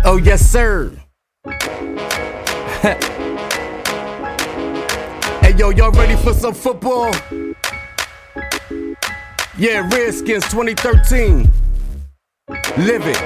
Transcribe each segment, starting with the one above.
Oh yes sir. Hey yo, y'all ready for some football? Yeah, Redskins 2013. Live it.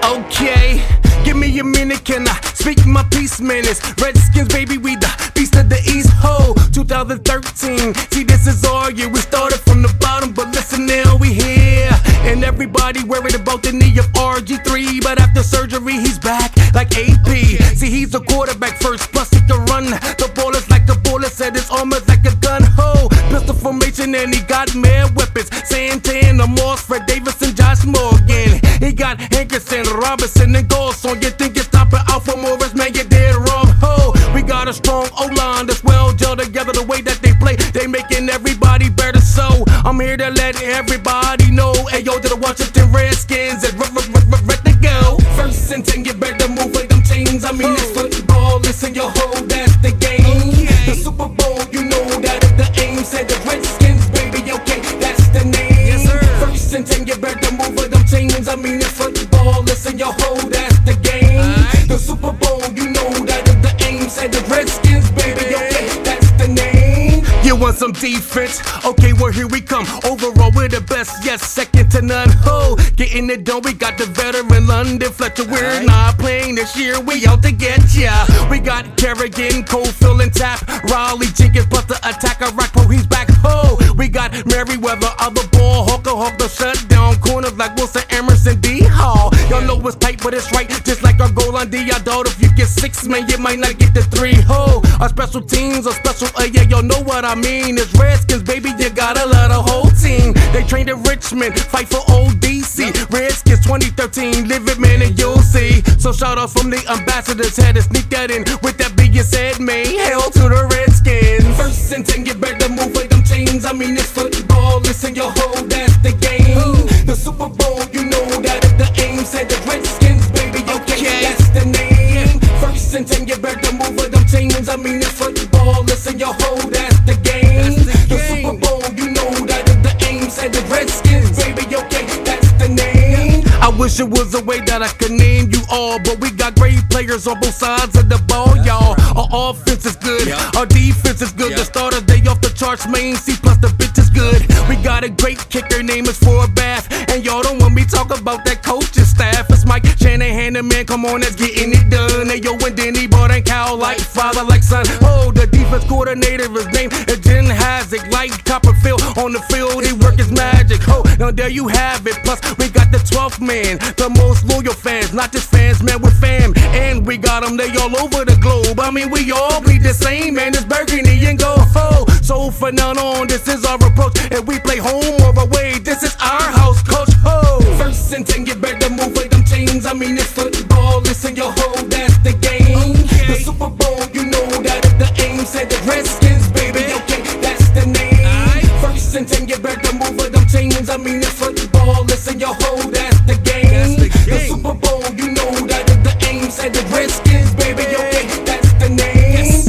Okay, give me a minute, can I speak my piece, man? It's Redskins, baby, we the beast of the East. Ho, 2013. See, this is our year. We started from the bottom, but listen now, we here. And everybody worried about the knee of RG3, but after surgery, he's back like AP. See, he's a quarterback first, plus he can run. The ball is like a bullet, said his arm is like a gun. Ho, pistol formation, and he got mad weapons. Santana, Moss, Fred Davis, and Josh Morgan. He got Hankerson, Robinson, and Golson. You think you're stopping out for Morris, man, you did wrong. Ho, we got a strong O-line that's well gelled together. The way that they play, they making everybody better. So I'm here to let everybody know. Hey yo, to the Washington Redskins is ready to go. First and 10, you better move with them chains. I mean, it's football, listen, yo, ho, that's the game. The Super Bowl, you know that is the aim. Said the Redskins, baby, okay, that's the name. Yes, sir. First and 10, you better move with them chains. I mean, it's football, listen, yo, ho, that's the game. The Super Bowl, you know that is the aim. Said the Redskins, baby, okay, that's the name. You want some defense? Okay, well, here we come. Overall, we're the best, yes, second to none. Ho, getting it done, we got the veteran London Fletcher. We're not playing this year, we out to get ya. We got Kerrigan, Cofield, and Tap. Raleigh Jenkins, plus the attacker, Rockpo, he's back. Ho, we got Merriweather, other ball, Hawker, Hawk, the shutdown corners like Wilson, Emerson, D. Hall. Y'all know it's tight, but it's right, just like our goal on D. I doubt if you get 6, man, you might not get the 3. Ho, our special teams are special, yeah, y'all know what I mean. It's Redskins, baby, you gotta love the whole team. They trained in Richmond, fight for old DC. Redskins 2013, live it, man, and you'll see. So shout out from the ambassadors, had to sneak that in. With that being said, man, hell to the Redskins. First and 10, you better move with them chains. I mean, it's football, listen, yo, ho, that's the game. The Super Bowl, you know that is the aim. Said the Redskins, baby, okay, that's the name. First and 10, you better move with them chains. I mean, it's football, listen, yo, ho, that's the game. The Super Bowl, you know that is the aim. Said the Redskins, baby, okay, that's the name. I wish it was a way that I could name you all, but we got great players on both sides of the ball, y'all. Our offense is good, our defense is good. The starters, they off the charts, main C plus the bitch is good. We got a great kicker, name is Forbath, and y'all don't want me talk about that coaching staff. It's Mike Shanahan, the man, come on, that's getting it done. Hey yo, and Denny bought and Cal like father, like son. Oh, the defense coordinator, his name is Jen Hazick, like Copperfield on the field, he work his magic. Oh, now there you have it. Plus, we got the 12th man, the most loyal fans, not just fans, man, we're fam. And we got them, they all over the globe. I mean, we all bleed the same, man, it's burgundy and gold. Oh, so for now on, this is our approach, and we play home or away, this is our house, coach. Oh, first and 10, you better move with them chains. I mean, it's football, listen, yo, ho, that's the game. The Super Bowl, you know that is the aim. Said the Redskins, baby, okay, that's the name. First and 10, you better move with them chains. I mean, it's football, listen, yo, ho, that's the game. The Super Bowl, you know that is the aim. Said the Redskins, baby, okay, that's the name.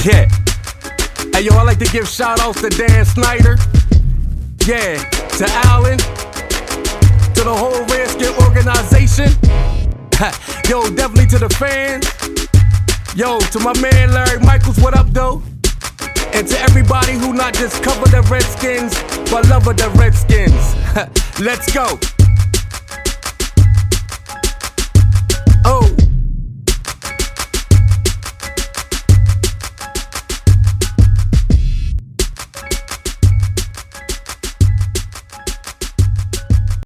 Yeah. Hey yo, I like to give shout outs to Dan Snyder. Yeah, to Allen, to the whole Redskin organization. Yo, definitely to the fans. Yo, to my man Larry Michaels, what up though? And to everybody who not just cover the Redskins, but love of the Redskins. Let's go.